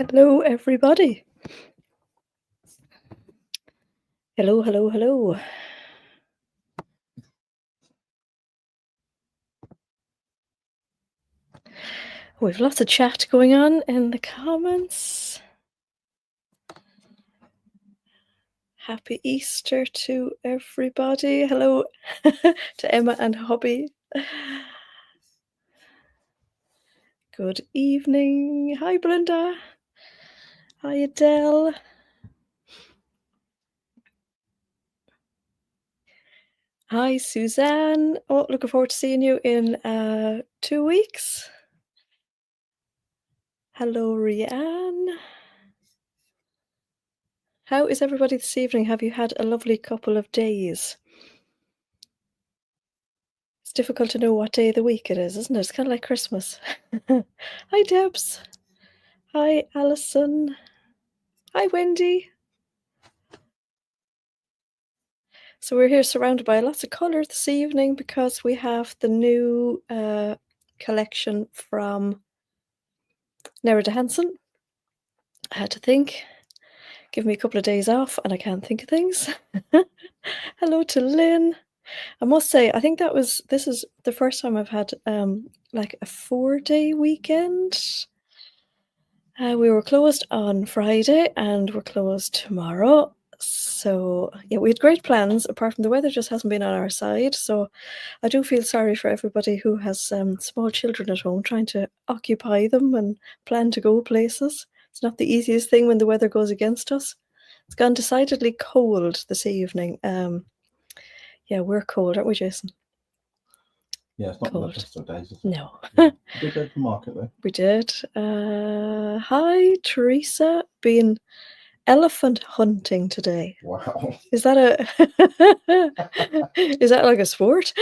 Hello, everybody. Hello, hello, hello. We've lots of chat going on in the comments. Happy Easter to everybody. Hello to Emma and Hobby. Good evening. Hi, Belinda. Hi, Adele. Hi, Suzanne. Oh, looking forward to seeing you in 2 weeks. Hello, Rianne. How is everybody this evening? Have you had a lovely couple of days? It's difficult to know what day of the week it is, isn't it? It's kind of like Christmas. Hi, Debs. Hi, Alison. Hi, Wendy. So we're here surrounded by lots of colour this evening because we have the new collection from Nerida Hansen. I had to think. Give me a couple of days off and I can't think of things. Hello to Lynn. I must say, I think this is the first time I've had like a 4-day weekend. We were closed on Friday and we're closed tomorrow. So yeah, we had great plans, apart from the weather just hasn't been on our side. So I do feel sorry for everybody who has small children at home trying to occupy them and plan to go places. It's not the easiest thing when the weather goes against us. It's gone decidedly cold this evening. Yeah, we're cold, aren't we, Jason? Yeah, it's not Cold. the best of days. No. We did go to the market though. We did. Hi, Teresa. Been elephant hunting today. Wow. Is that is that like a sport?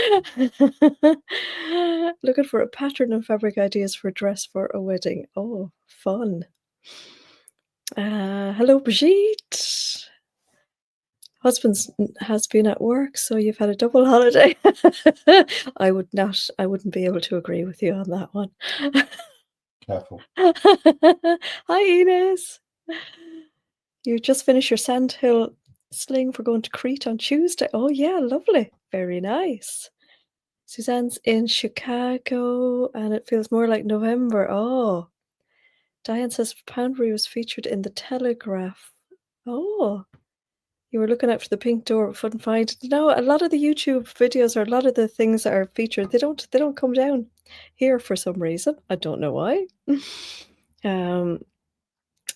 Looking for a pattern and fabric ideas for a dress for a wedding. Oh, fun. Hello, Brigitte. Husband's has been at work, so you've had a double holiday. I wouldn't be able to agree with you on that one. Careful. Hi, Ines. You just finished your sandhill sling for going to Crete on Tuesday. Oh, yeah, lovely. Very nice. Suzanne's in Chicago, and it feels more like November. Oh. Diane says Poundbury was featured in the Telegraph. Oh. You were looking out for the pink door but couldn't find it. No, a lot of the YouTube videos or a lot of the things that are featured, they don't come down here for some reason. I don't know why.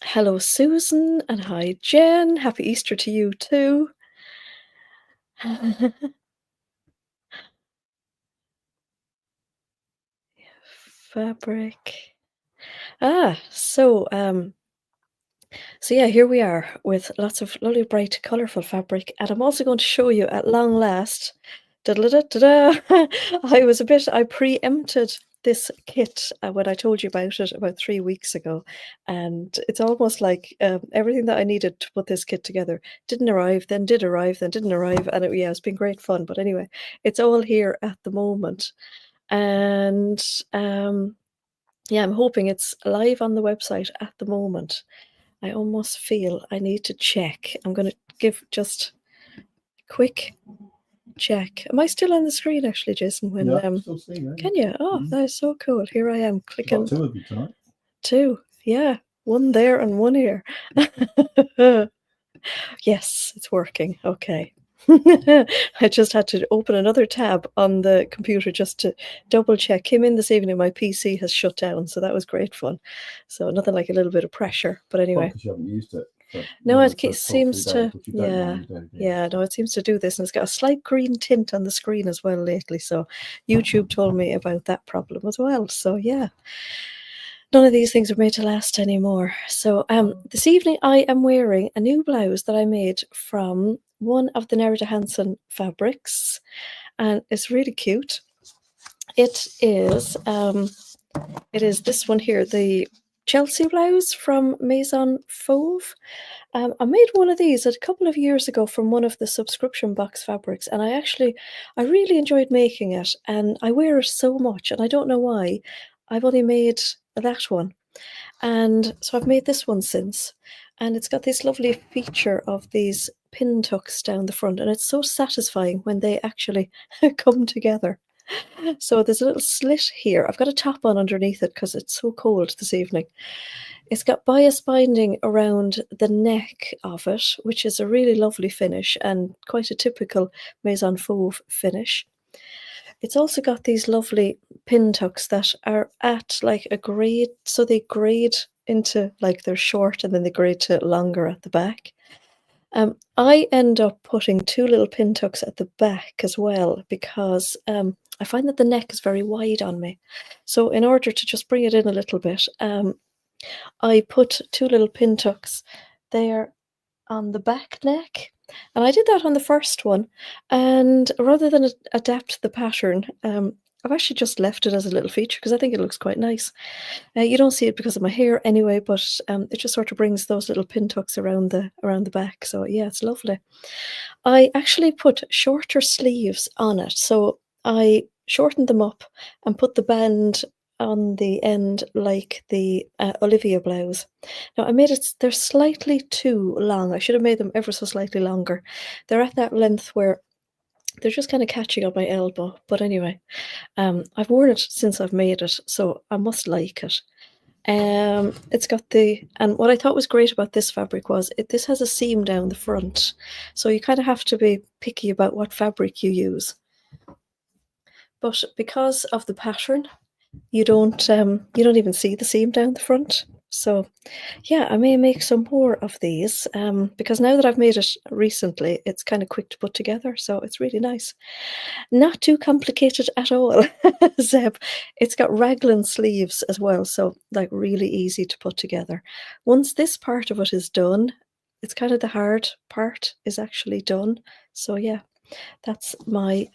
Hello, Susan, and hi, Jen. Happy Easter to you too. Fabric. So yeah, here we are with lots of lovely, bright, colourful fabric, and I'm also going to show you at long last. Da-da-da-da-da. I preempted this kit when I told you about it about 3 weeks ago, and it's almost like everything that I needed to put this kit together didn't arrive, then did arrive, then didn't arrive, and yeah, it's been great fun. But anyway, it's all here at the moment, and yeah, I'm hoping it's live on the website at the moment. I almost feel I need to check. I'm going to give just a quick check. Am I still on the screen actually, Jason? When Yeah, I can still see you. Can you? Oh, that is so cool. Here I am clicking. Got 2 of you tonight. 2. Yeah. 1 there and 1 here. Yes, it's working. Okay. I just had to open another tab on the computer just to double check. Came in this evening, my PC has shut down, so that was great fun. So nothing like a little bit of pressure. But anyway. Because you haven't used it. No, it seems to. Yeah. No, it seems to do this, and it's got a slight green tint on the screen as well lately. So YouTube told me about that problem as well. So yeah. None of these things are made to last anymore. So this evening I am wearing a new blouse that I made from one of the Nerida Hansen fabrics, and it's really cute. It is this one here, the Chelsea blouse from Maison Fauve. I made one of these a couple of years ago from one of the subscription box fabrics, and I really enjoyed making it, and I wear it so much, and I don't know why. I've only made that one. And so I've made this one since, and it's got this lovely feature of these pin tucks down the front, and it's so satisfying when they actually come together. So there's a little slit here. I've got a top on underneath it because it's so cold this evening. It's got bias binding around the neck of it, which is a really lovely finish and quite a typical Maison Fauve finish. It's also got these lovely pin tucks that are at like a grade, so they grade into like they're short and then they grade to longer at the back. I end up putting two little pin tucks at the back as well because I find that the neck is very wide on me. So in order to just bring it in a little bit, I put two little pin tucks there on the back neck. And I did that on the first one. And rather than adapt the pattern, I've actually just left it as a little feature because I think it looks quite nice. You don't see it because of my hair anyway, but it just sort of brings those little pin tucks around the back. So yeah, it's lovely. I actually put shorter sleeves on it. So I shortened them up and put the band on the end like the Olivia blouse. Now I made it, they're slightly too long. I should have made them ever so slightly longer. They're at that length where they're just kind of catching on my elbow. But anyway, I've worn it since I've made it, so I must like it. It's got and what I thought was great about this fabric was this has a seam down the front, so you kind of have to be picky about what fabric you use. But because of the pattern, you don't even see the seam down the front. So yeah, I may make some more of these because now that I've made it recently, it's kind of quick to put together, so it's really nice. Not too complicated at all, Zeb. It's got raglan sleeves as well, so like really easy to put together. Once this part of it is done, it's kind of the hard part is actually done. So yeah, that's my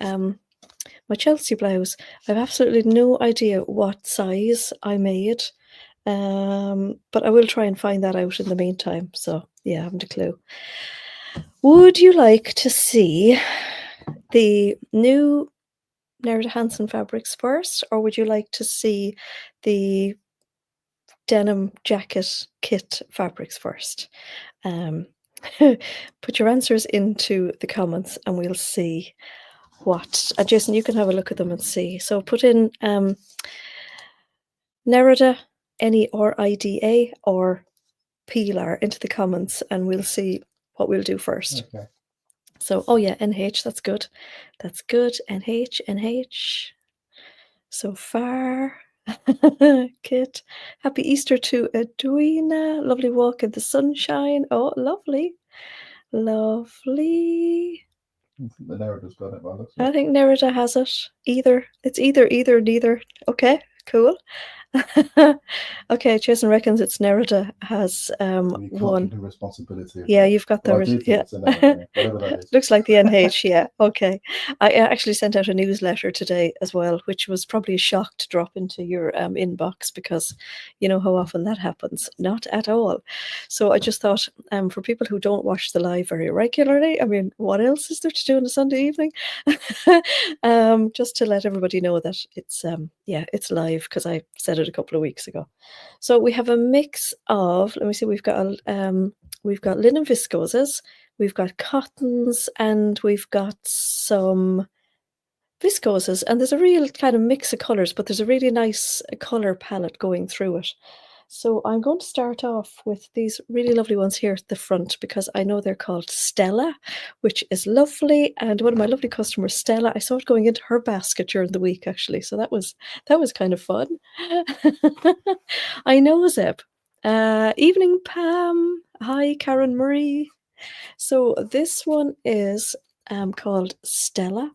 my Chelsea blouse. I've absolutely no idea what size I made, but I will try and find that out in the meantime. So yeah, I haven't a clue. Would you like to see the new Nerida Hansen fabrics first, or would you like to see the denim jacket kit fabrics first? Put your answers into the comments and we'll see what. Jason, you can have a look at them and see. So put in Nerida, Nerida, or Pilar into the comments and we'll see what we'll do first. Okay. So, oh yeah, NH, that's good. That's good. NH. So far. Kit. Happy Easter to Edwina. Lovely walk in the sunshine. Oh, lovely. Lovely. I think the Nerida's got it by the looks of I it. think Nerida has it. It's either, neither. Okay, cool. Okay, Jason reckons it's Nerida has So you can't one. take the responsibility of Yeah, that. you've got the Well, I do think it's a Nerida, whatever that is. Looks like the NH, yeah. Okay. I actually sent out a newsletter today as well, which was probably a shock to drop into your inbox because you know how often that happens. Not at all. So I just thought for people who don't watch the live very regularly, I mean, what else is there to do on a Sunday evening? Just to let everybody know that it's it's live because I said it a couple of weeks ago. So we have a mix of, let me see, we've got linen viscoses, we've got cottons, and we've got some viscoses, and there's a real kind of mix of colours, but there's a really nice colour palette going through it. So I'm going to start off with these really lovely ones here at the front because I know they're called Stella, which is lovely. And one of my lovely customers, Stella, I saw it going into her basket during the week actually. So that was kind of fun. I know, Zeb. Evening, Pam. Hi, Karen Marie. So this one is called Stella.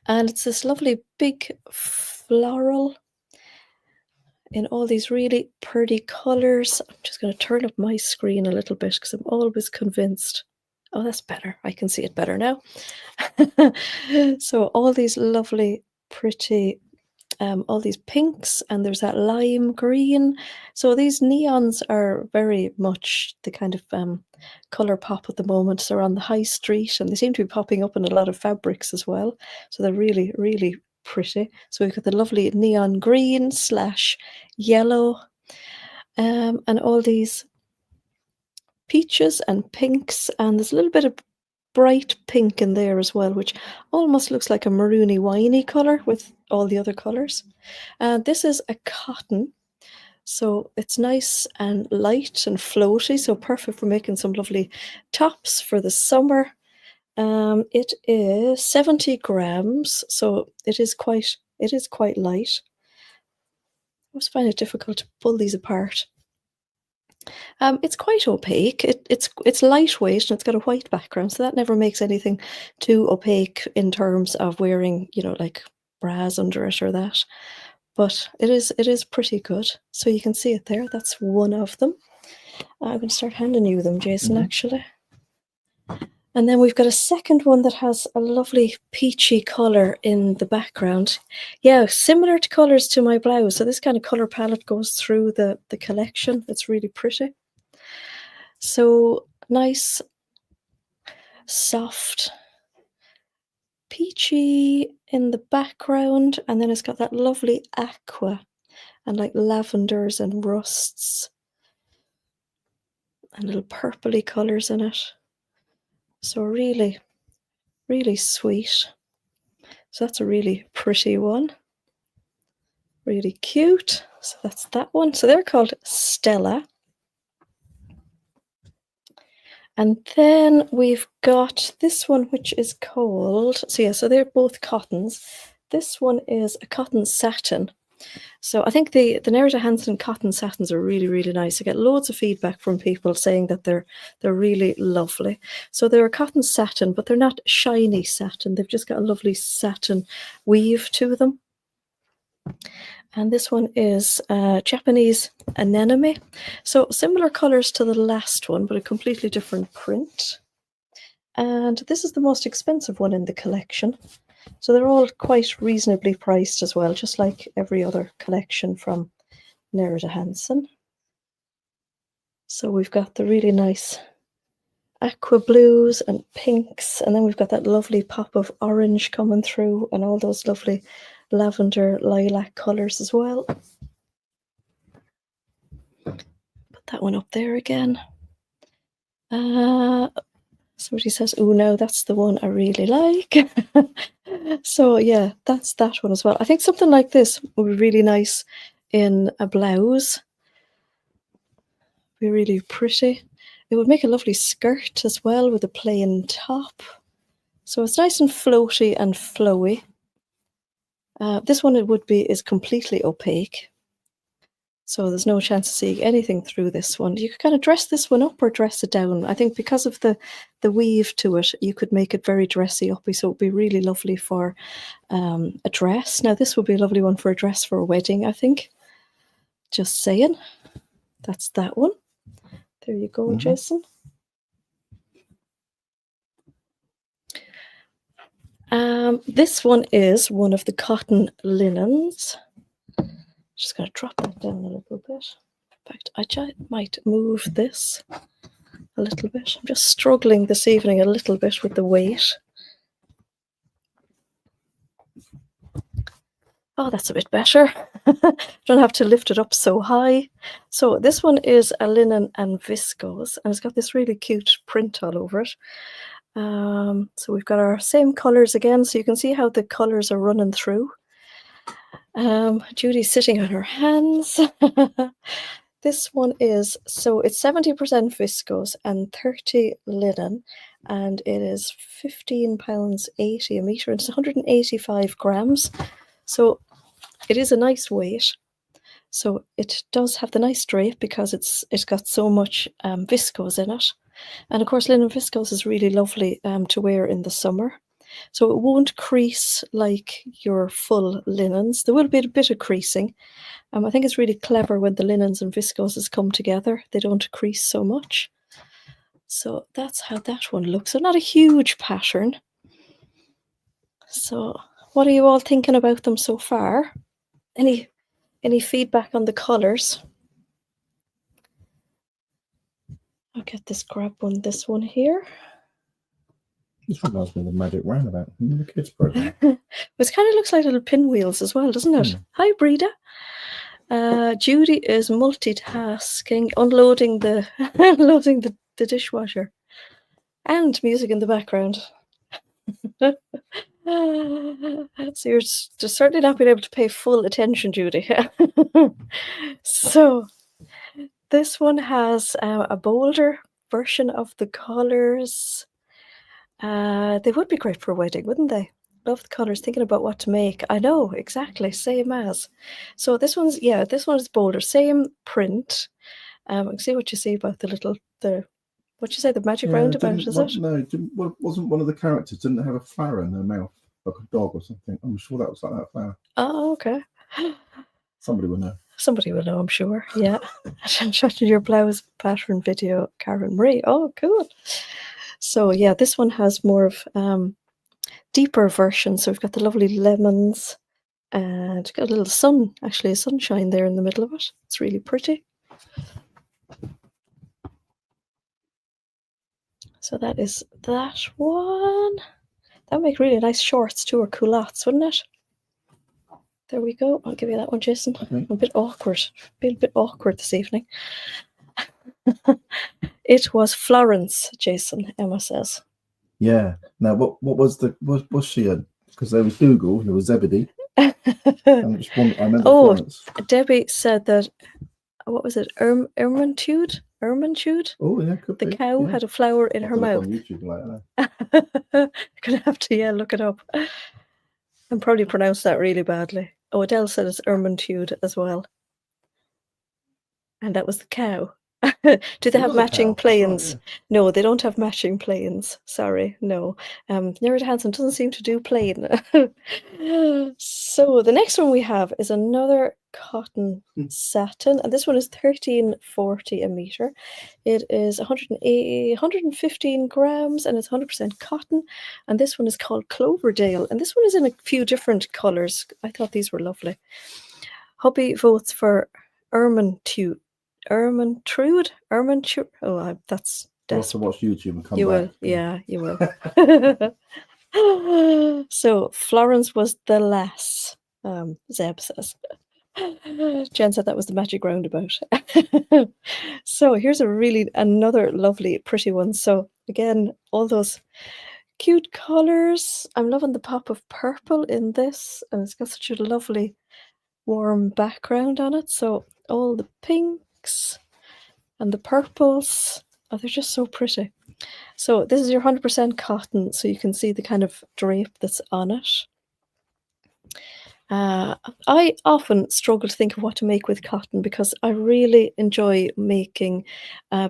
And it's this lovely big floral in all these really pretty colors. I'm just going to turn up my screen a little bit because I'm always convinced. Oh, that's better. I can see it better now. So all these lovely, pretty, all these pinks, and there's that lime green. So these neons are very much the kind of color pop at the moment. They're on the high street and they seem to be popping up in a lot of fabrics as well. So they're really, really pretty. So we've got the lovely neon green / yellow. And all these peaches and pinks, and there's a little bit of bright pink in there as well, which almost looks like a maroony winey color with all the other colors. And this is a cotton, so it's nice and light and floaty, so perfect for making some lovely tops for the summer. It is 70 grams, so it is quite light. I always find it difficult to pull these apart. It's quite opaque. It's lightweight and it's got a white background, so that never makes anything too opaque in terms of wearing, like bras under it or that. But it is pretty good. So you can see it there. That's one of them. I'm going to start handing you them, Jason, actually. And then we've got a second one that has a lovely peachy colour in the background. Yeah, similar to colours to my blouse. So this kind of colour palette goes through the collection. It's really pretty. So nice, soft, peachy in the background. And then it's got that lovely aqua and like lavenders and rusts and little purpley colours in it. So really, really sweet. So that's a really pretty one. Really cute. So that's that one. So they're called Stella. And then we've got this one, which is called, so they're both cottons. This one is a cotton satin. So I think the Nerida Hansen cotton satins are really, really nice. I get loads of feedback from people saying that they're really lovely. So they're a cotton satin, but they're not shiny satin. They've just got a lovely satin weave to them. And this one is Japanese anemone. So similar colors to the last one, but a completely different print. And this is the most expensive one in the collection. So they're all quite reasonably priced as well, just like every other collection from Nerida Hansen. So we've got the really nice aqua blues and pinks, and then we've got that lovely pop of orange coming through and all those lovely lavender lilac colors as well. Put that one up there again. Somebody says, oh no, that's the one I really like. So yeah, that's that one as well. I think something like this would be really nice in a blouse. Be really pretty. It would make a lovely skirt as well with a plain top. So it's nice and floaty and flowy. This one is completely opaque. So there's no chance of seeing anything through this one. You could kind of dress this one up or dress it down. I think because of the weave to it, you could make it very dressy-uppy, so it would be really lovely for a dress. Now this would be a lovely one for a dress for a wedding, I think. Just saying. That's that one. There you go, Jason. This one is one of the cotton linens. Just going to drop that down a little bit. In fact, I might move this a little bit. I'm just struggling this evening a little bit with the weight. Oh, that's a bit better. Don't have to lift it up so high. So this one is a linen and viscose, and it's got this really cute print all over it. So we've got our same colors again, so you can see how the colors are running through. Judy's sitting on her hands. This one is, so it's 70% viscose and 30 linen, and it is £15.80 a metre, and it's 185 grams. So it is a nice weight. So it does have the nice drape because it's got so much viscose in it. And of course, linen viscose is really lovely to wear in the summer. So it won't crease like your full linens. There will be a bit of creasing. I think it's really clever when the linens and viscoses come together. They don't crease so much. So that's how that one looks. So not a huge pattern. So what are you all thinking about them so far? Any feedback on the colours? I'll get this this one here. This reminds me of the Magic Roundabout in the kids' program. It kind of looks like little pinwheels as well, doesn't it? Hi, Breda. Judy is multitasking, unloading the unloading the dishwasher, and music in the background. So you're just certainly not being able to pay full attention, Judy. So this one has a bolder version of the colours. They would be great for a wedding, wouldn't they? Love the colours, thinking about what to make. I know, exactly, same as. So this one's, yeah, this one is bolder, same print. I can see what you see about what you say, the magic roundabout, is it? No, wasn't one of the characters, didn't have a flower in their mouth, like a dog or something? I'm sure that was like that flower. Oh, okay. Somebody will know. Somebody will know, I'm sure. Yeah. I'm watching your blouse pattern video, Karen Marie. Oh, cool. So yeah, this one has more of deeper version. So we've got the lovely lemons and got a little sun, actually a sunshine there in the middle of it. It's really pretty. So that is that one. That would make really nice shorts too, or culottes, wouldn't it? There we go. I'll give you that one, Jason. Okay. I'm a bit awkward. Feel a bit awkward this evening. It was Florence, Jason, Emma says. Yeah. Now, what was she in? Because there was Dougal, there was Zebedee. I remember Florence. Debbie said that, what was it, Ermintrude? Oh, yeah, could the be. cow had a flower in her mouth. On YouTube later. I'm gonna have to look it up. And probably pronounced that really badly. Oh, Adele said it's Ermintrude as well. And that was the cow. Do they have matching planes? Right, yeah. No, they don't have matching planes. Sorry, no. Nerida Hansen doesn't seem to do plain. So the next one we have is another cotton satin, and this one is 13.40 a meter. It is 115 grams, and it's 100% cotton. And this one is called Cloverdale, and this one is in a few different colors. I thought these were lovely. Hubby votes for Ermintrude. Oh, that's desperate. You'll have to watch YouTube and come back. Will, yeah, you will. So Florence was the lass, Zeb says. Jen said that was the magic roundabout. So here's another lovely, pretty one. So again, all those cute colors. I'm loving the pop of purple in this, and it's got such a lovely, warm background on it. So all the pinks and the purples, they're just so pretty. So this is your 100% cotton, so you can see the kind of drape that's on it. I often struggle to think of what to make with cotton because I really enjoy making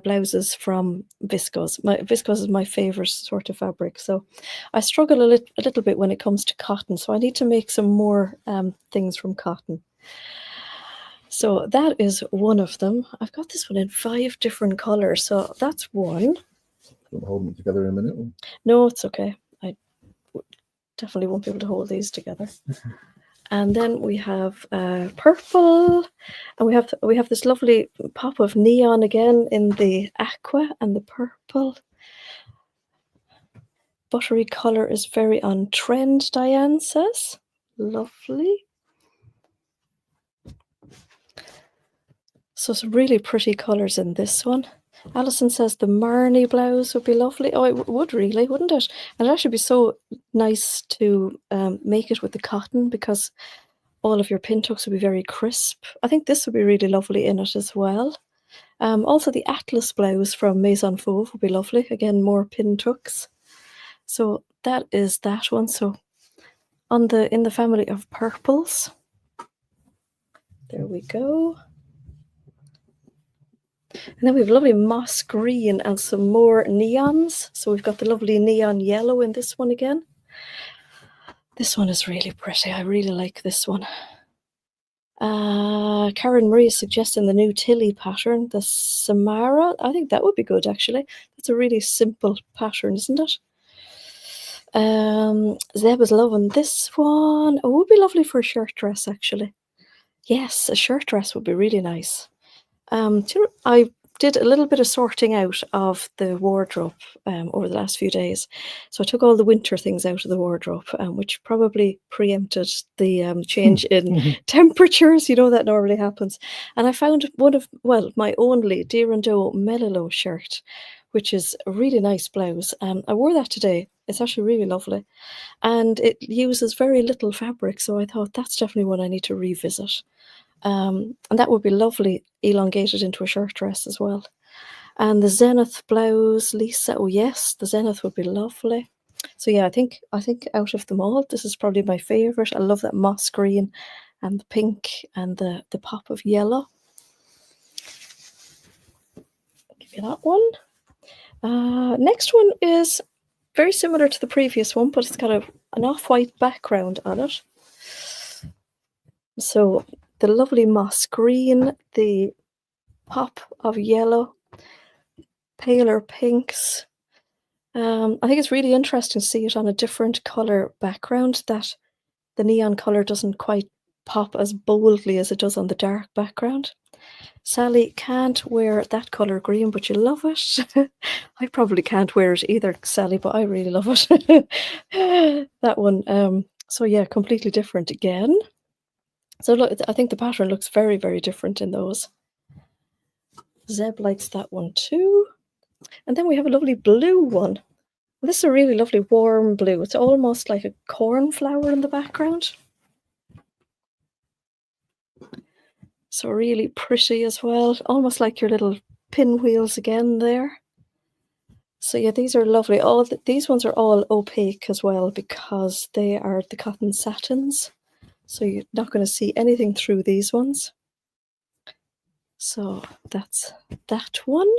blouses from viscose. Viscose is my favorite sort of fabric, so I struggle a little bit when it comes to cotton, so I need to make some more things from cotton. So that is one of them. I've got this one in 5 different colors, so that's one. Don't hold them together in a minute. No, it's okay. I definitely won't be able to hold these together. And then we have purple, and we have this lovely pop of neon again in the aqua and the purple. Buttery color is very on trend, Diane says. Lovely. So some really pretty colors in this one. Alison says the Marnie blouse would be lovely. Oh, it would really, wouldn't it? And it actually be so nice to make it with the cotton because all of your pin tucks would be very crisp. I think this would be really lovely in it as well. Also the Atlas blouse from Maison Fauve would be lovely. Again, more pin tucks. So that is that one. So in the family of purples. There we go. And then we have lovely moss green and some more neons. So we've got the lovely neon yellow in this one again. This one is really pretty. I really like this one. Karen Marie is suggesting the new Tilly pattern, the Samara. I think that would be good, actually. That's a really simple pattern, isn't it? Zeb is loving this one. Oh, it would be lovely for a shirt dress, actually. Yes, a shirt dress would be really nice. I did a little bit of sorting out of the wardrobe over the last few days. So I took all the winter things out of the wardrobe, which probably preempted the change in temperatures. You know, that normally happens. And I found my only Deer and Doe Melilo shirt, which is a really nice blouse. I wore that today. It's actually really lovely. And it uses very little fabric, so I thought that's definitely one I need to revisit. And that would be lovely elongated into a shirt dress as well. And the Zenith blouse, Lisa, oh yes, the Zenith would be lovely. So yeah, I think out of them all, this is probably my favourite. I love that moss green and the pink and the pop of yellow. I'll give you that one. Next one is very similar to the previous one, but it's got an off-white background on it. So the lovely moss green, the pop of yellow, paler pinks. I think it's really interesting to see it on a different colour background, that the neon colour doesn't quite pop as boldly as it does on the dark background. Sally can't wear that colour green, but you love it. I probably can't wear it either, Sally, but I really love it. That one. So yeah, completely different again. So look, I think the pattern looks very, very different in those. Zeb likes that one too. And then we have a lovely blue one. This is a really lovely warm blue. It's almost like a cornflower in the background. So really pretty as well. Almost like your little pinwheels again there. So yeah, these are lovely. These ones are all opaque as well because they are the cotton satins. So you're not going to see anything through these ones. So that's that one.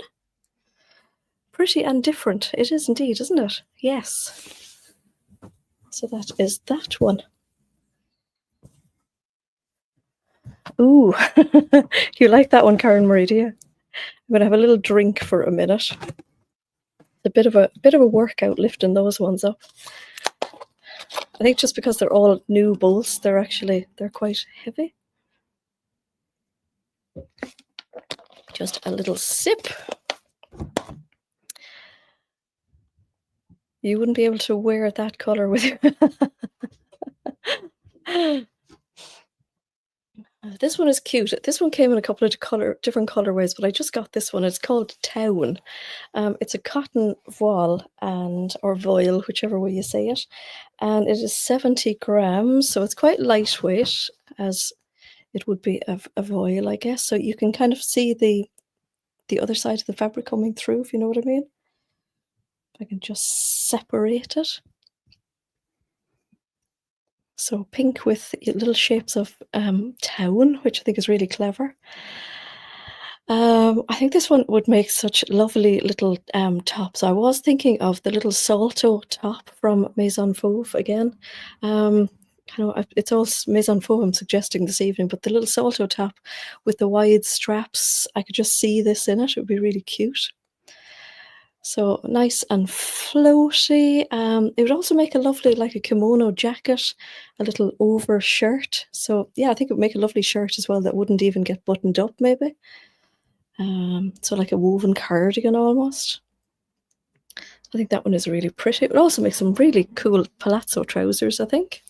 Pretty and different. It is indeed, isn't it? Yes. So that is that one. Ooh, you like that one, Karen Marie, do you? I'm going to have a little drink for a minute. A bit of a workout lifting those ones up. I think just because they're all new bolts, they're quite heavy. Just a little sip. You wouldn't be able to wear that color with you. This one is cute. This one came in a couple of different colorways, but I just got this one. It's called Town. It's a cotton voile or voile, whichever way you say it, and it is 70 grams, so it's quite lightweight, as it would be a voile, I guess. So you can kind of see the other side of the fabric coming through, if you know what I mean. I can just separate it. So pink with little shapes of town, which I think is really clever. I think this one would make such lovely little tops. I was thinking of the little Salto top from Maison Fauve again. It's all Maison Fauve I'm suggesting this evening, but the little Salto top with the wide straps, I could just see this in it. It would be really cute. So nice and floaty. It would also make a lovely, like a kimono jacket, a little over shirt. So yeah, I think it would make a lovely shirt as well that wouldn't even get buttoned up, maybe. So like a woven cardigan almost. I think that one is really pretty. It would also make some really cool palazzo trousers, I think.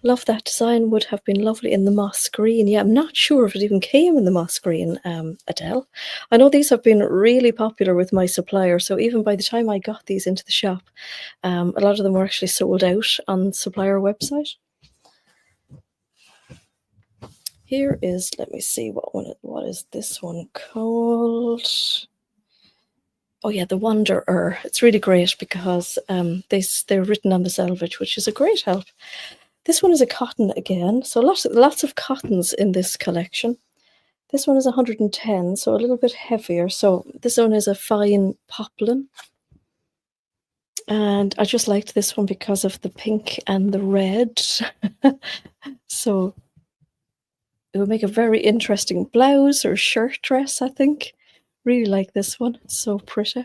Love that design. Would have been lovely in the moss green. Yeah, I'm not sure if it even came in the moss green, Adele. I know these have been really popular with my supplier, so even by the time I got these into the shop, a lot of them were actually sold out on the supplier website. Here is, let me see, what is this one called? Oh yeah, the Wanderer. It's really great because they're written on the selvage, which is a great help. This one is a cotton again, so lots of cottons in this collection. This one is 110, so a little bit heavier. So this one is a fine poplin. And I just liked this one because of the pink and the red. So it would make a very interesting blouse or shirt dress, I think. Really like this one. It's so pretty.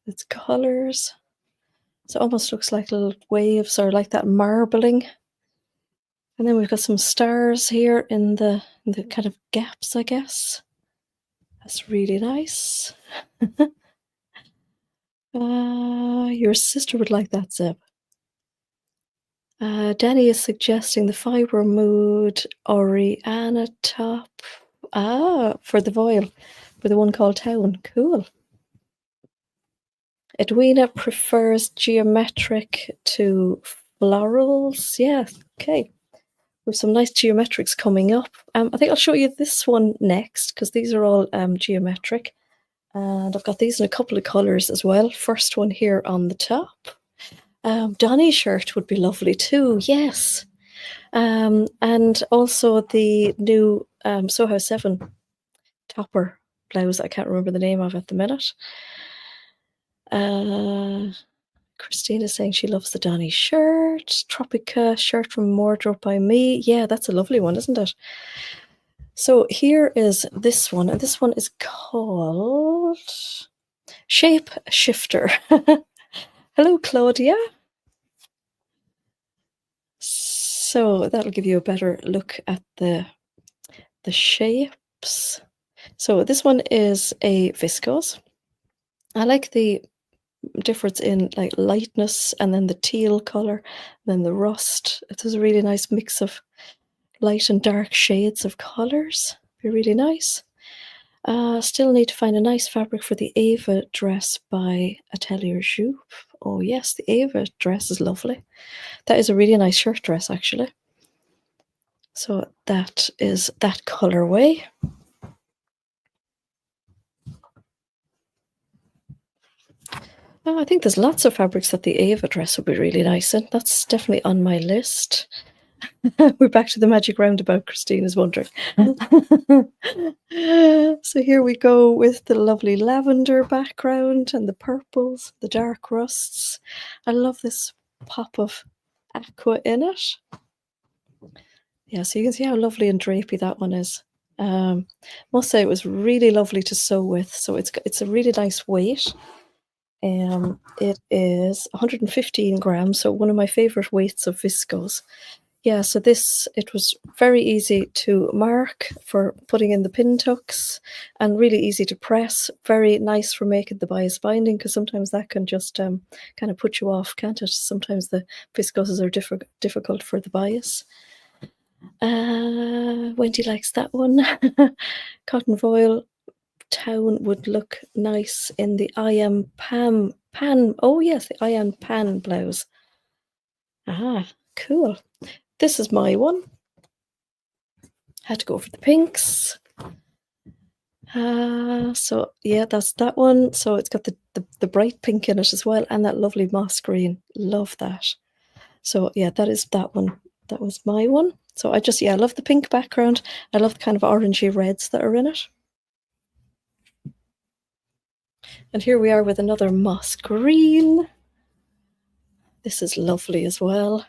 Its colours. So it almost looks like little waves or like that marbling. And then we've got some stars here in the kind of gaps, I guess. That's really nice. Your sister would like that, Zeb. Danny is suggesting the fiber mood Oriana top. For the voile, for the one called Town. Cool. Edwina prefers geometric to florals. Yeah, okay. With some nice geometrics coming up. I think I'll show you this one next because these are all geometric. And I've got these in a couple of colours as well. First one here on the top. Donny's shirt would be lovely too, yes. And also the new Soho 7 topper blouse I can't remember the name of at the minute. Christine is saying she loves the Donny shirt. Tropica shirt from Wardrobe by Me. Yeah, that's a lovely one, isn't it? So here is this one, and this one is called Shape Shifter. Hello, Claudia. So that'll give you a better look at the shapes. So this one is a viscose. I like the difference in like lightness and then the teal color, and then the rust. It has a really nice mix of light and dark shades of colors. Be really nice. Still need to find a nice fabric for the Ava dress by Atelier Joux. Oh yes, the Ava dress is lovely. That is a really nice shirt dress actually. So that is that colorway. I think there's lots of fabrics that the Ava dress would be really nice in. That's definitely on my list. We're back to the magic roundabout, Christine is wondering. So here we go with the lovely lavender background and the purples, the dark rusts. I love this pop of aqua in it. Yeah, so you can see how lovely and drapey that one is. Must say it was really lovely to sew with. So it's a really nice weight. It is 115 grams, so one of my favorite weights of viscose. Yeah, so it was very easy to mark for putting in the pin tucks and really easy to press. Very nice for making the bias binding because sometimes that can just kind of put you off, can't it? Sometimes the viscoses are difficult for the bias. Wendy likes that one. Cotton voile Town would look nice in the I am pan. Oh yes, the I am pan blouse. Cool. This is my one. Had to go for the pinks. So yeah, that's that one. So it's got the bright pink in it as well, and that lovely moss green. Love that. So yeah, that is that one. That was my one. So I love the pink background. I love the kind of orangey reds that are in it. And here we are with another moss green. This is lovely as well.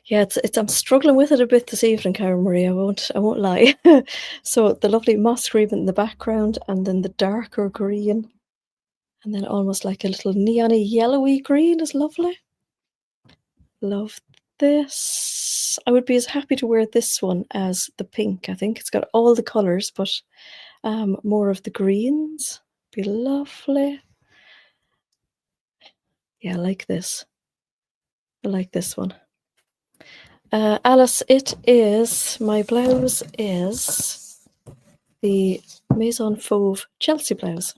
Yeah, I'm struggling with it a bit this evening, Karen Marie. I won't lie. So the lovely moss green in the background, and then the darker green, and then almost like a little neony yellowy green is lovely. Love this. I would be as happy to wear this one as the pink. I think it's got all the colors, but more of the greens. Be lovely. Yeah, I like this. I like this one. Alice, my blouse is the Maison Fauve Chelsea blouse.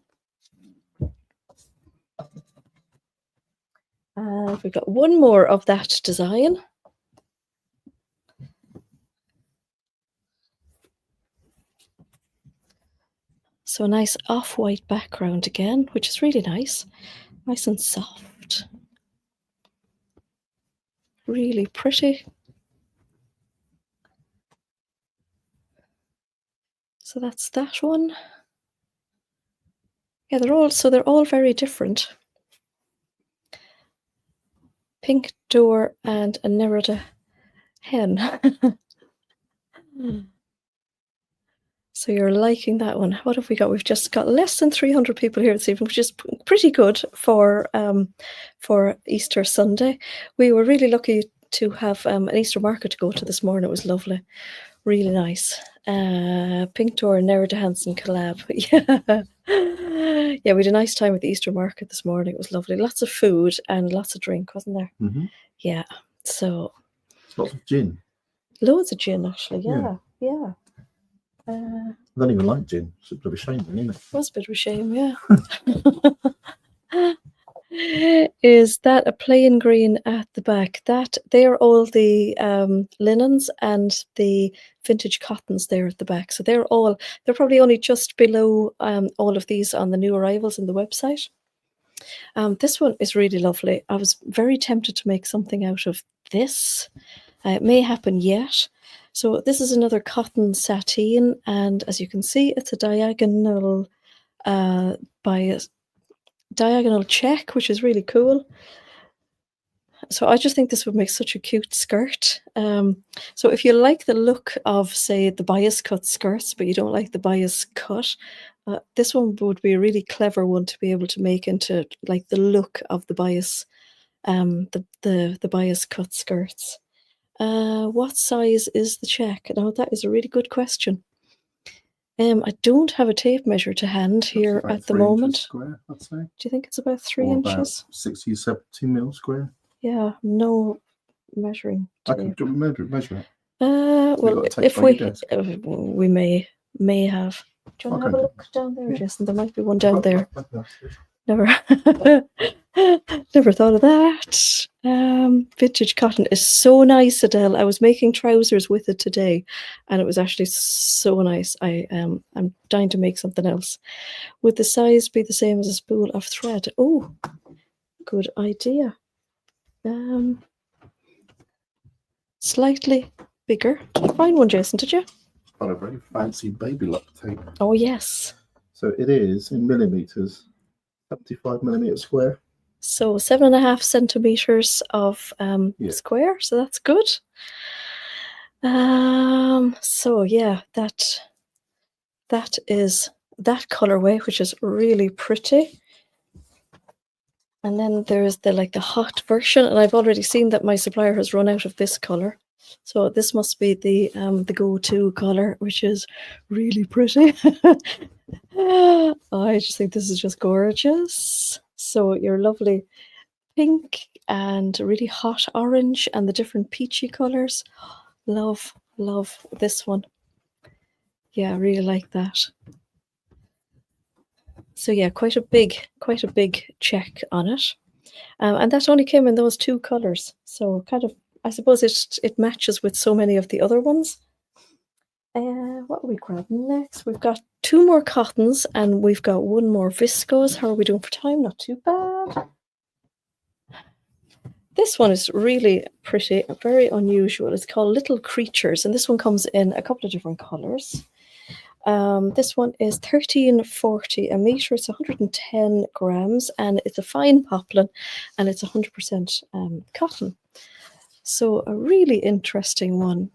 We've got one more of that design. So a nice off-white background again, which is really nice. Nice and soft. Really pretty. So that's that one. Yeah, they're all very different. Pink door and a Nerida hen. So you're liking that one. What have we got? We've just got less than 300 people here this evening, which is pretty good for Easter Sunday. We were really lucky to have an Easter market to go to this morning. It was lovely, really nice. Pink Door Nerida Hansen collab. Yeah, we had a nice time at the Easter market this morning. It was lovely. Lots of food and lots of drink, wasn't there? Mm-hmm. Yeah. So lots of gin. Loads of gin, actually. Yeah. I don't even like gin. It's a bit of a shame, isn't it? It was a bit of a shame, yeah. Is that a plain green at the back? They're all the linens and the vintage cottons there at the back. So they're probably only just below all of these on the new arrivals in the website. This one is really lovely. I was very tempted to make something out of this. It may happen yet. So this is another cotton sateen, and as you can see, it's a diagonal diagonal check, which is really cool. So I just think this would make such a cute skirt. So if you like the look of, say, the bias cut skirts, but you don't like the bias cut, this one would be a really clever one to be able to make into like the look of the bias, the bias cut skirts. What size is the check? Now that is a really good question. I don't have a tape measure to hand here at the moment. Square, I'd say. Do you think it's about 3 inches? About 60, 70 mil square. Yeah, no measuring tape. I can measure it. Well, if we may have. Do you want to have a look down there, Jason? There might be one down there. Never thought of that. Vintage cotton is so nice, Adele. I was making trousers with it today, and it was actually so nice. I'm dying to make something else. Would the size be the same as a spool of thread? Oh, good idea. Slightly bigger. Did you find one, Jason? Did you? Got a very fancy baby lock tape. Oh yes. So it is in millimeters. 75 millimeter square. So 7.5 centimeters of square. So that's good. So yeah, that is that colorway, which is really pretty. And then there's the hot version, and I've already seen that my supplier has run out of this color. So this must be the go-to color, which is really pretty. I just think this is just gorgeous. So your lovely pink and really hot orange and the different peachy colors. Love this one. Yeah, I really like that. So yeah, quite a big check on it. And that only came in those 2 colors. So kind of, I suppose it matches with so many of the other ones. What are we grabbing next? We've got 2 more cottons and we've got 1 more viscose. How are we doing for time? Not too bad. This one is really pretty, very unusual. It's called Little Creatures, and this one comes in a couple of different colors. This one is 1340 a meter. It's 110 grams, and it's a fine poplin, and it's 100% cotton. So a really interesting one.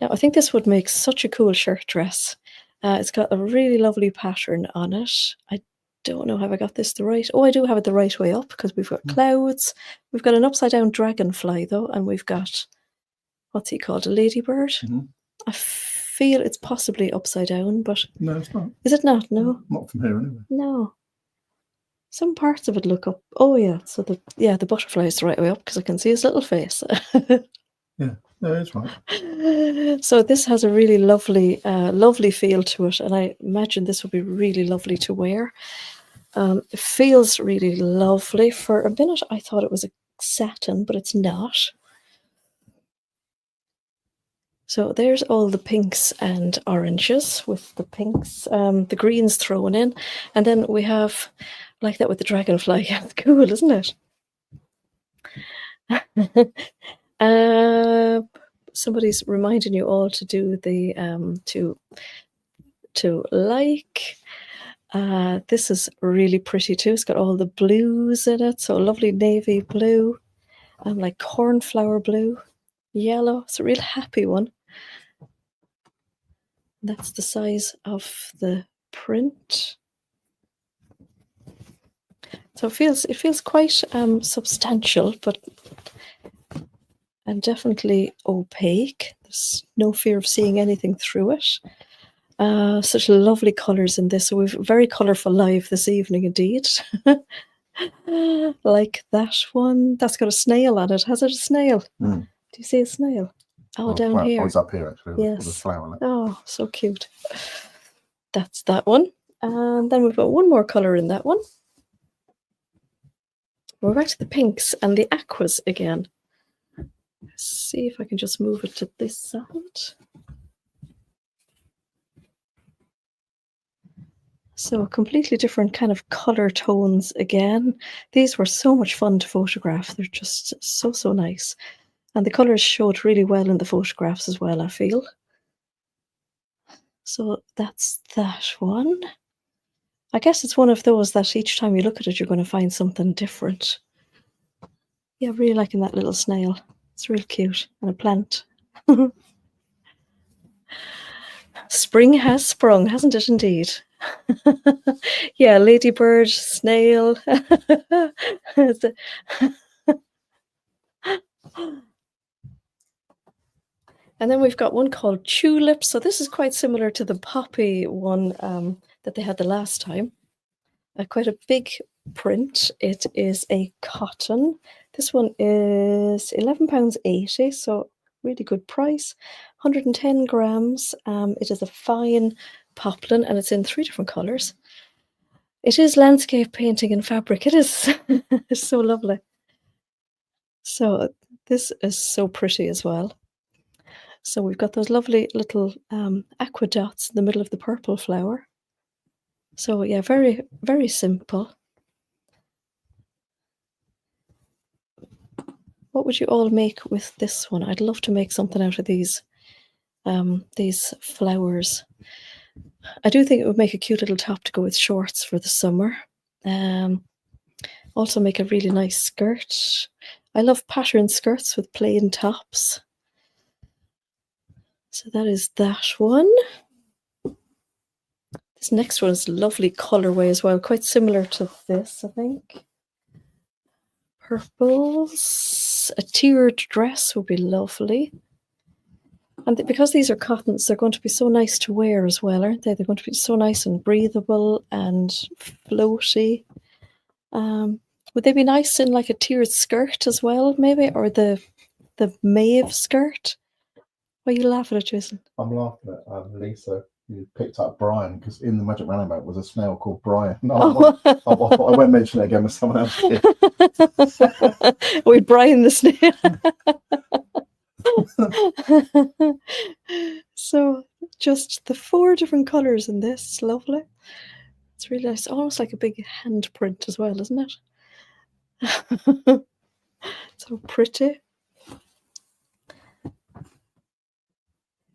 Now, I think this would make such a cool shirt dress. It's got a really lovely pattern on it. I don't know, have I got this the right? Oh, I do have it the right way up because we've got clouds. We've got an upside down dragonfly though, and we've got, what's he called, a ladybird? Mm-hmm. I feel it's possibly upside down, but no, it's not. Is it not? No, not from here anyway. No, some parts of it look up. Oh yeah, so the butterfly is the right way up because I can see his little face. Yeah, no, that's right. So this has a really lovely feel to it, and I imagine this would be really lovely to wear. It feels really lovely. For a minute, I thought it was a satin, but it's not. So there's all the pinks and oranges with the pinks, the greens thrown in, and then we have like that with the dragonfly. Yeah, it's cool, isn't it? Somebody's reminding you all to do the to like. This is really pretty too. It's got all the blues in it, so lovely navy blue, like cornflower blue, yellow. It's a real happy one. That's the size of the print. So it feels quite substantial, but and definitely opaque. There's no fear of seeing anything through it. Such lovely colours in this. So we've very colourful live this evening indeed. Like that one. That's got a snail on it. Has it a snail? Mm. Do you see a snail? Oh, down here. Oh, it's up here actually. Yes. With a flower on it. Oh, so cute. That's that one. And then we've got one more colour in that one. We're back to the pinks and the aquas again. Let's see if I can just move it to this side. So completely different kind of colour tones again. These were so much fun to photograph. They're just so nice. And the colours showed really well in the photographs as well, I feel. So that's that one. I guess it's one of those that each time you look at it, you're going to find something different. Yeah, really liking that little snail. It's real cute. And a plant. Spring has sprung, hasn't it indeed? Yeah, ladybird, snail. And then we've got one called Tulip. So this is quite similar to the poppy one that they had the last time. Quite a big print. It is a cotton. This one is £11.80, so really good price. 110 grams. It is a fine poplin, and it's in 3 different colours. It is landscape painting in fabric. It is. It's so lovely. So this is so pretty as well. So we've got those lovely little aqua dots in the middle of the purple flower. So yeah, very, very simple. What would you all make with this one? I'd love to make something out of these flowers. I do think it would make a cute little top to go with shorts for the summer. Also make a really nice skirt. I love patterned skirts with plain tops. So that is that one. This next one is lovely colourway as well, quite similar to this, I think. Purples. A tiered dress would be lovely. And because these are cottons, they're going to be so nice to wear as well, aren't they? They're going to be so nice and breathable and floaty. Would they be nice in like a tiered skirt as well, maybe? Or the mauve skirt? Why are you laughing at, Jason? I'm laughing at Lisa, who picked up Brian, because in the Magic Roundabout was a snail called Brian. No, I won't mention it again, but someone else did. With Brian the snail. So just the 4 different colours in this. Lovely. It's really nice. Almost like a big handprint as well, isn't it? So pretty.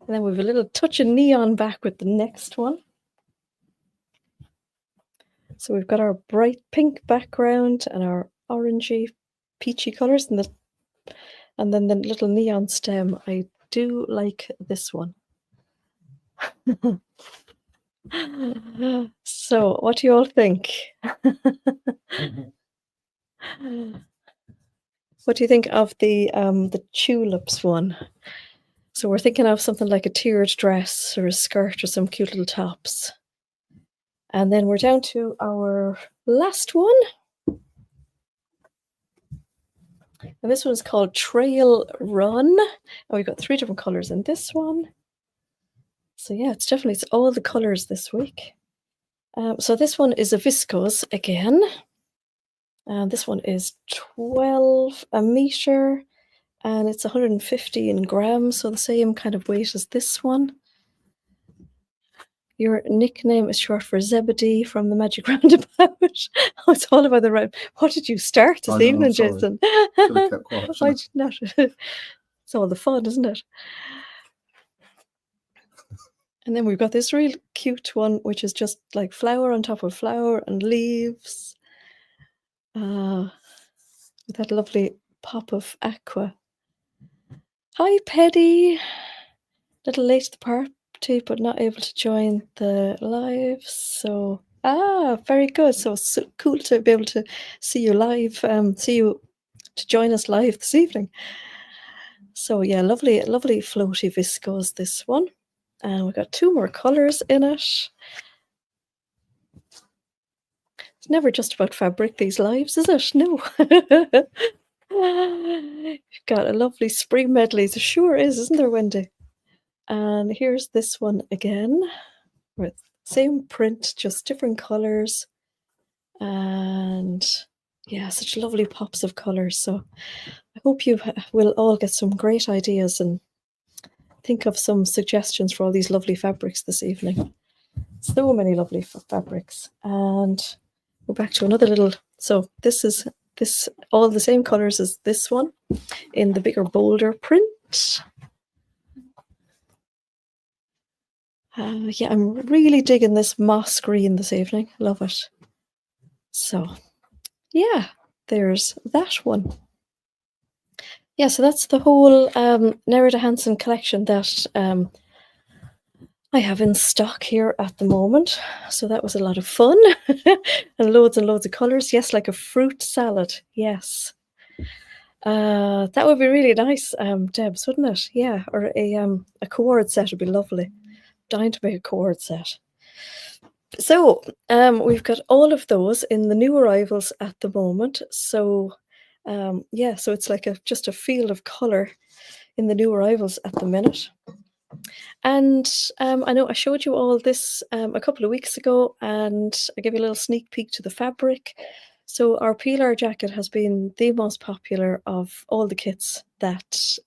And then we have a little touch of neon back with the next one. So we've got our bright pink background and our orangey, peachy colours, and then the little neon stem. I do like this one. So, what do you all think? What do you think of the tulips one? So we're thinking of something like a tiered dress or a skirt or some cute little tops. And then we're down to our last one. And this one's called Trail Run. And we've got 3 different colours in this one. So yeah, it's all the colours this week. So this one is a viscose again. And this one is 12 a metre. And it's 115 grams, so the same kind of weight as this one. Your nickname is short for Zebedee from the Magic Roundabout. Oh, it's all about the right. What did you start this evening, Jason? Should have kept quiet. I did not. It's all the fun, isn't it? And then we've got this real cute one, which is just like flower on top of flower and leaves. With that lovely pop of aqua. Hi, Paddy. Little late to the property but not able to join the live. So very good. So it's so cool to be able to see you live, to join us live this evening. So yeah, lovely floaty viscose, this one. And we've got 2 more colours in it. It's never just about fabric, these lives, is it? No. You've got a lovely spring medley. It sure is, isn't there, Wendy? And here's this one again, with same print, just different colours. And yeah, such lovely pops of colours. So I hope you will all get some great ideas and think of some suggestions for all these lovely fabrics this evening. So many lovely fabrics. And go back to another little, so this is all the same colours as this one in the bigger, bolder print. Yeah, I'm really digging this moss green this evening. Love it. So yeah, there's that one. Yeah, so that's the whole Nerida Hansen collection that I have in stock here at the moment. So that was a lot of fun. And loads of colours. Yes, like a fruit salad. Yes. That would be really nice, Debs, wouldn't it? Yeah, or a cord set would be lovely. Dying to make a cord set. So we've got all of those in the new arrivals at the moment. So yeah, so it's like just a field of colour in the new arrivals at the minute. And I know I showed you all this a couple of weeks ago, and I gave you a little sneak peek to the fabric. So our Pilar jacket has been the most popular of all the kits that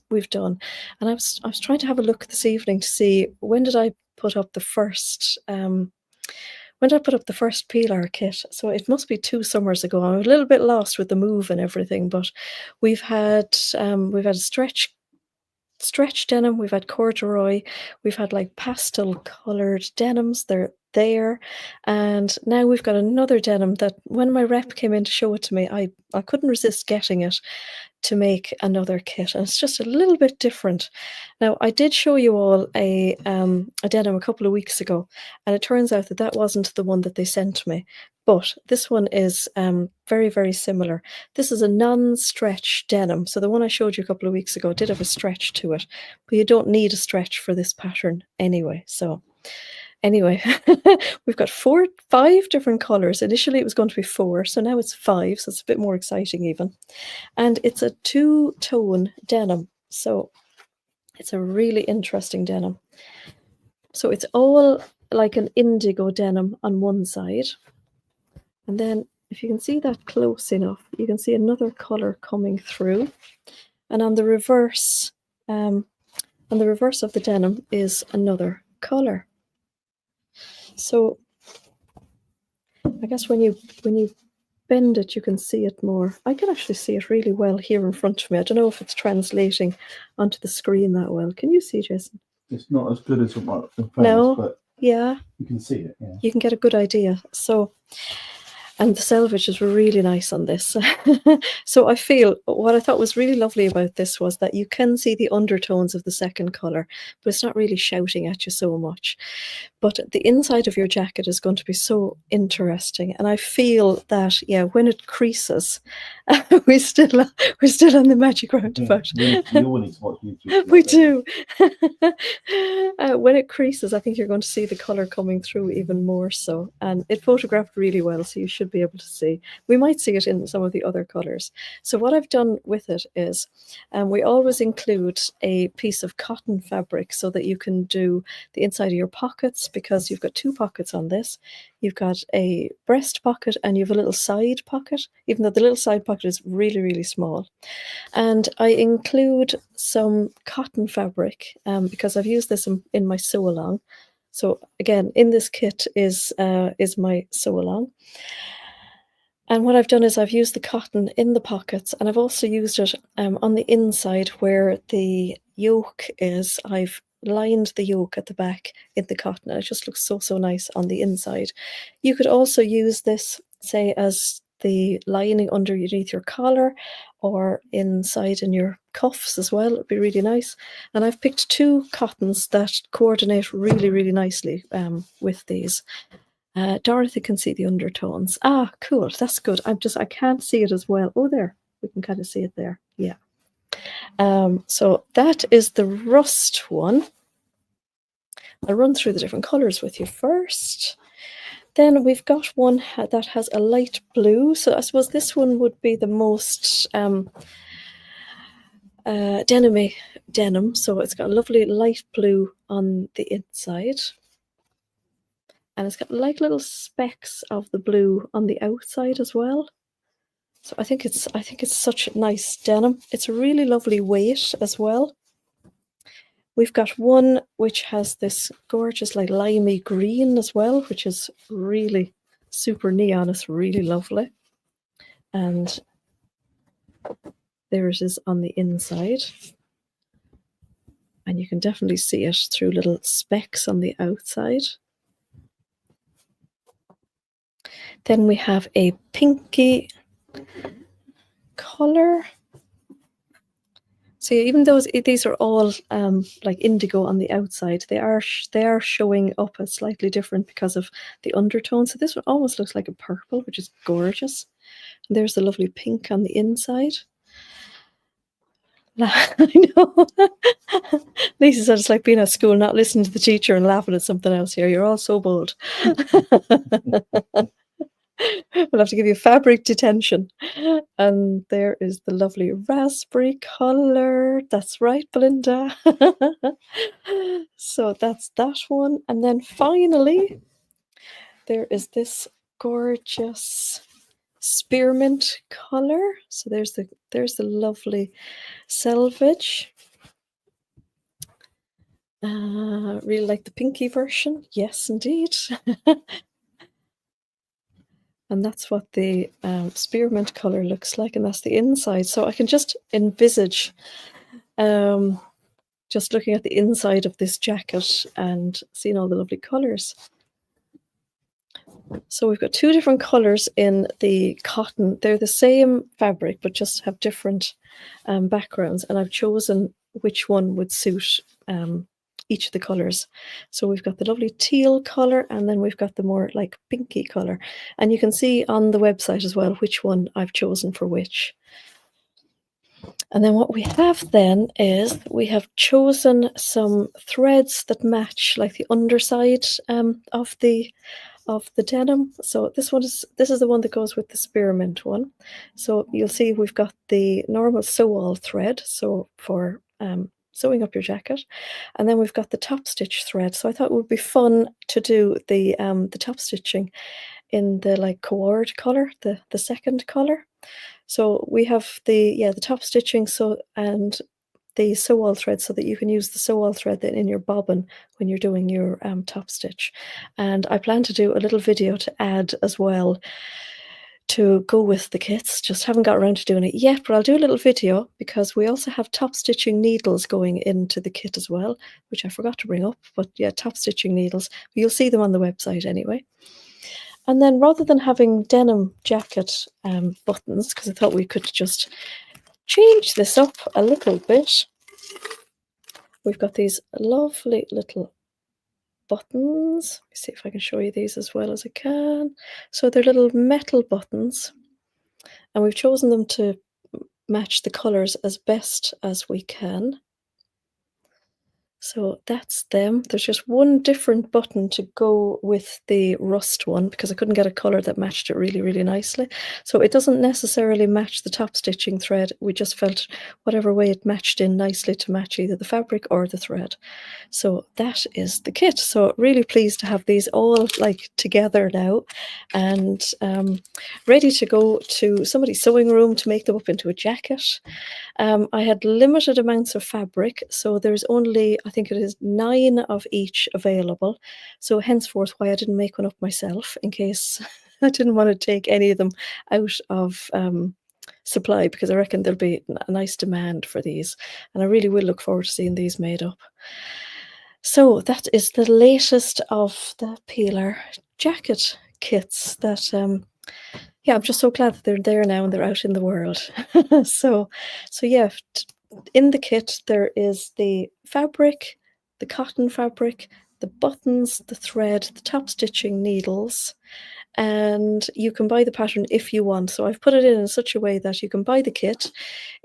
we've done. And I was trying to have a look this evening to see when did I put up the first Pilar kit. So it must be 2 summers ago. I'm a little bit lost with the move and everything, but we've had a stretch denim, we've had corduroy, we've had like pastel colored denims, they're there. And now we've got another denim that when my rep came in to show it to me, I couldn't resist getting it to make another kit, and it's just a little bit different. Now I did show you all a denim a couple of weeks ago, and it turns out that wasn't the one that they sent me, but this one is very similar. This is a non-stretch denim, so the one I showed you a couple of weeks ago did have a stretch to it, but you don't need a stretch for this pattern anyway. So anyway, we've got 5 different colors. Initially it was going to be 4, so now it's 5, so it's a bit more exciting even. And it's a 2-tone denim, so it's a really interesting denim. So it's all like an indigo denim on one side, and then if you can see that close enough, you can see another color coming through, and on the reverse of the denim is another color. So I guess when you bend it, you can see it more. I can actually see it really well here in front of me. I don't know if it's translating onto the screen that well. Can you see, Jason? It's not as good as what the No, but yeah, you can see it. Yeah, you can get a good idea. So, and the selvage is really nice on this. So I feel what I thought was really lovely about this was that you can see the undertones of the second color, but it's not really shouting at you so much. But the inside of your jacket is going to be so interesting, and I feel that when it creases, we're still on the magic roundabout. You all need to watch YouTube. We do. When it creases, I think you're going to see the color coming through even more so, and it photographed really well, so you should be able to see. We might see it in some of the other colors. So what I've done with it is, we always include a piece of cotton fabric so that you can do the inside of your pockets, because you've got 2 pockets on this. You've got a breast pocket and you have a little side pocket, even though the little side pocket is really small. And I include some cotton fabric because I've used this in my sew along. So again, in this kit is my sew along. And what I've done is I've used the cotton in the pockets, and I've also used it on the inside where the yoke is. I've lined the yoke at the back in the cotton, and it just looks so nice on the inside. You could also use this, say, as the lining underneath your collar, or inside in your cuffs as well. It'd be really nice. And I've picked 2 cottons that coordinate really, really nicely with these. Dorothy can see the undertones. Ah, cool. That's good. I can't see it as well. Oh, there. We can kind of see it there. Yeah. So that is the rust one. I'll run through the different colors with you first. Then we've got one that has a light blue. So I suppose this one would be the most denim. So it's got a lovely light blue on the inside. And it's got like little specks of the blue on the outside as well. So I think it's such nice denim. It's a really lovely weight as well. We've got one which has this gorgeous like limey green as well, which is really super neon. It's really lovely. And there it is on the inside. And you can definitely see it through little specks on the outside. Then we have a pinky color. So even though these are all like indigo on the outside, they are showing up as slightly different because of the undertone. So this one almost looks like a purple, which is gorgeous. And there's the lovely pink on the inside. I know. Lisa said it's like being at school, not listening to the teacher and laughing at something else here. You're all so bold. We'll have to give you fabric detention. And there is the lovely raspberry color. That's right, Belinda. So that's that one. And then finally, there is this gorgeous spearmint color. So there's the lovely selvage. Really like the pinky version. Yes, indeed. And that's what the spearmint color looks like, and that's the inside. So I can just envisage just looking at the inside of this jacket and seeing all the lovely colors. So we've got 2 different colors in the cotton. They're the same fabric, but just have different backgrounds. And I've chosen which one would suit each of the colors. So we've got the lovely teal color, and then we've got the more like pinky color. And you can see on the website as well which one I've chosen for which. And then what we have then is we have chosen some threads that match like the underside of the denim. So this is the one that goes with the spearmint one. So you'll see we've got the normal sew-all thread, so for sewing up your jacket, and then we've got the top stitch thread. So I thought it would be fun to do the top stitching in the like cord color, the second color. So we have the top stitching and the sew-all thread, so that you can use the sew-all thread in your bobbin when you're doing your top stitch. And I plan to do a little video to add as well to go with the kits. Just haven't got around to doing it yet, but I'll do a little video because we also have top stitching needles going into the kit as well, which I forgot to bring up. But yeah, top stitching needles. You'll see them on the website anyway. And then rather than having denim jacket buttons, because I thought we could just change this up a little bit, we've got these lovely little buttons. Let me see if I can show you these as well as I can. So they're little metal buttons, and we've chosen them to match the colors as best as we can. So that's them. There's just one different button to go with the rust one because I couldn't get a color that matched it really, really nicely. So it doesn't necessarily match the top stitching thread. We just felt whatever way it matched in nicely to match either the fabric or the thread. So that is the kit. So really pleased to have these all like together now and ready to go to somebody's sewing room to make them up into a jacket. I had limited amounts of fabric, so there's only, I think it is 9 of each available. So henceforth why I didn't make one up myself, in case I didn't want to take any of them out of supply, because I reckon there'll be a nice demand for these. And I really will look forward to seeing these made up. So that is the latest of the Pilar jacket kits that yeah, I'm just so glad that they're there now and they're out in the world. So yeah, in the kit there is the fabric, the cotton fabric, the buttons, the thread, the top stitching needles, and you can buy the pattern if you want. So I've put it in such a way that you can buy the kit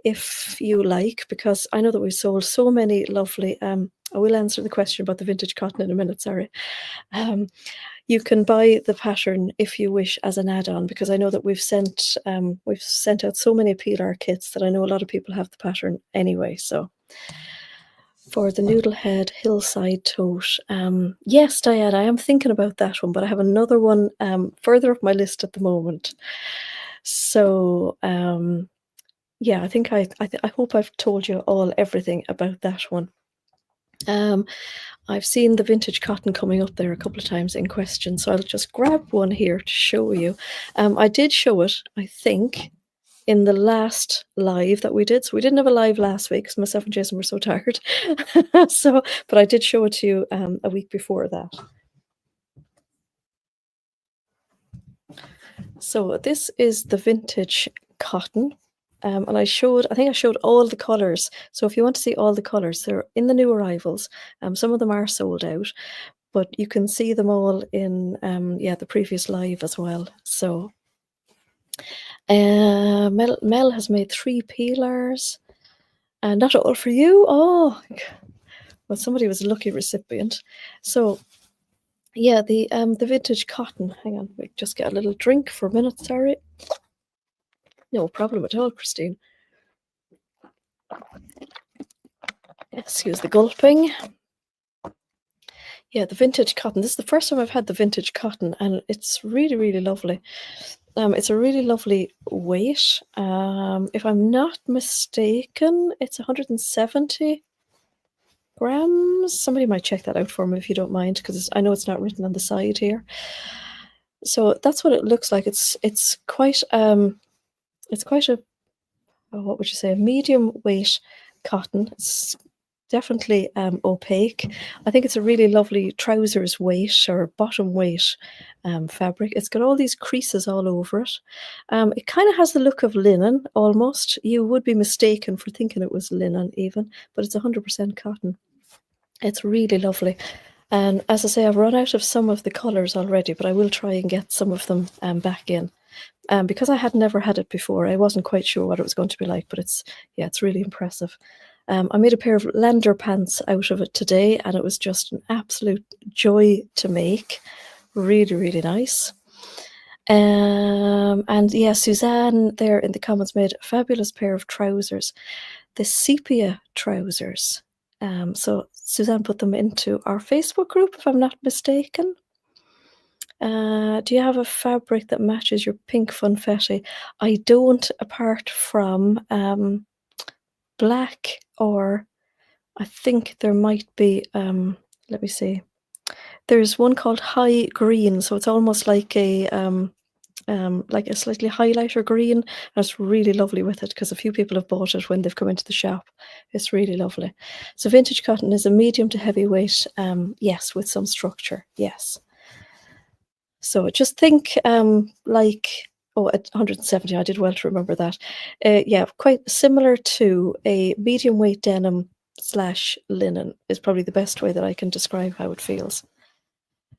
if you like, because I know that we've sold so many lovely, I will answer the question about the vintage cotton in a minute, sorry. You can buy the pattern if you wish as an add-on, because I know that we've sent out so many Pilar kits that I know a lot of people have the pattern anyway. So for the Noodlehead Hillside Tote, yes, Diane, I am thinking about that one, but I have another one further up my list at the moment. So yeah, I think I hope I've told you everything about that one. I've seen the vintage cotton coming up there a couple of times in question, so I'll just grab one here to show you. I did show it, I think, in the last live that we did. So we didn't have a live last week because myself and Jason were so tired. But I did show it to you a week before that. So this is the vintage cotton. And I think I showed all the colors. So if you want to see all the colors, they're in the new arrivals. Some of them are sold out, but you can see them all in the previous live as well. So Mel has made 3 Pilars, and not all for you. Oh, well, somebody was a lucky recipient. So yeah, the vintage cotton. Hang on, we just get a little drink for a minute. Sorry. No problem at all, Christine. Excuse the gulping. Yeah, the vintage cotton. This is the first time I've had the vintage cotton, and it's really, really lovely. It's a really lovely weight. If I'm not mistaken, it's 170 grams. Somebody might check that out for me if you don't mind, because I know it's not written on the side here. So that's what it looks like. It's quite a what would you say, a medium weight cotton. It's definitely opaque. I think it's a really lovely trousers weight or bottom weight fabric. It's got all these creases all over it. It kind of has the look of linen almost. You would be mistaken for thinking it was linen even, but it's 100% cotton. It's really lovely. And as I say, I've run out of some of the colours already, but I will try and get some of them back in. Because I had never had it before, I wasn't quite sure what it was going to be like, but it's really impressive. I made a pair of Lander pants out of it today, and it was just an absolute joy to make. Really, really nice. And yeah, Suzanne there in the comments made a fabulous pair of trousers, the sepia trousers. So Suzanne put them into our Facebook group, if I'm not mistaken. Do you have a fabric that matches your pink funfetti? I don't, apart from black, or I think there might be, let me see. There's one called High Green, so it's almost like a slightly highlighter green. And it's really lovely with it because a few people have bought it when they've come into the shop. It's really lovely. So vintage cotton is a medium to heavyweight, yes, with some structure, yes. So just think like, at 170, I did well to remember that. Yeah, quite similar to a medium weight denim / linen is probably the best way that I can describe how it feels.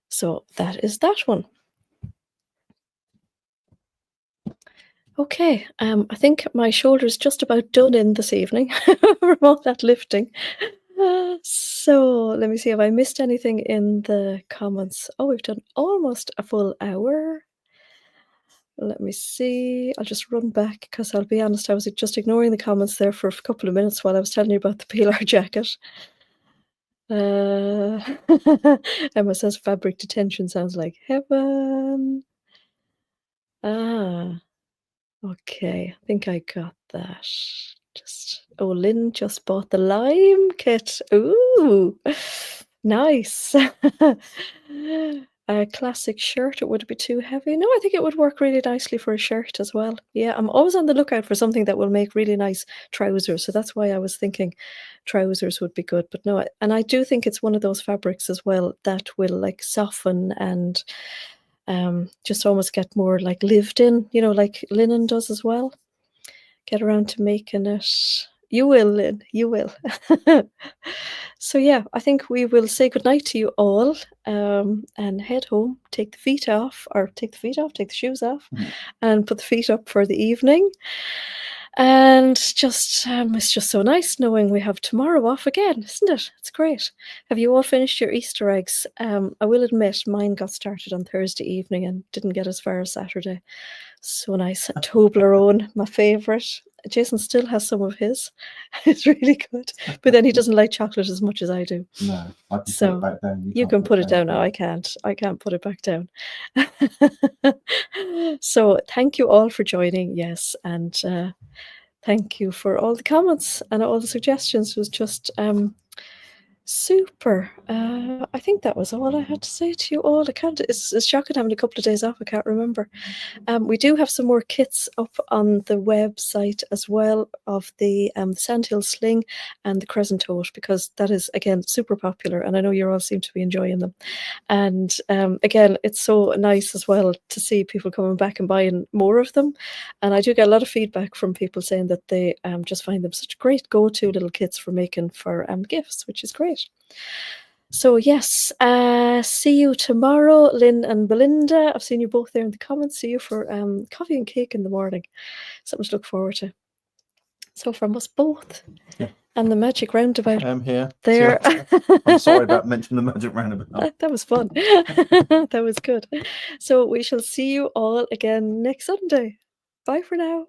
So that is that one. Okay, I think my shoulder's just about done in this evening from all that lifting. So let me see, have I missed anything in the comments? Oh, we've done almost a full hour. Let me see. I'll just run back because I'll be honest, I was just ignoring the comments there for a couple of minutes while I was telling you about the Pilar jacket. Emma says fabric detention sounds like heaven. Ah, okay. I think I got that. Lynn just bought the lime kit. Ooh, nice. A classic shirt, it would be too heavy. No, I think it would work really nicely for a shirt as well. Yeah, I'm always on the lookout for something that will make really nice trousers. So that's why I was thinking trousers would be good. But no, and I do think it's one of those fabrics as well that will like soften and just almost get more like lived in, you know, like linen does as well. Get around to making it. You will, Lynn, you will. So yeah, I think we will say goodnight to you all, and head home, take the feet off, or take the shoes off, and put the feet up for the evening. And just it's just so nice knowing we have tomorrow off again, isn't it? It's great. Have you all finished your Easter eggs? I will admit mine got started on Thursday evening and didn't get as far as Saturday. So nice. Toblerone, my favourite. Jason still has some of his. It's really good. But then he doesn't like chocolate as much as I do. No, I can So, put it back down. You can put it down now. I can't. I can't put it back down. So thank you all for joining. Yes. And thank you for all the comments and all the suggestions. It was just super. I think that was all I had to say to you all. I can't. It's shocking having a couple of days off. I can't remember. We do have some more kits up on the website as well of the Sandhill Sling and the Crescent Tote, because that is again super popular, and I know you all seem to be enjoying them. And again, it's so nice as well to see people coming back and buying more of them. And I do get a lot of feedback from people saying that they just find them such great go-to little kits for making for gifts, which is great. So yes, see you tomorrow, Lynn and Belinda. I've seen you both there in the comments. See you for coffee and cake in the morning. Something to look forward to. So from us both, and the magic roundabout. I'm here. There. I'm sorry about mentioning the magic roundabout. That was fun. That was good. So we shall see you all again next Sunday. Bye for now.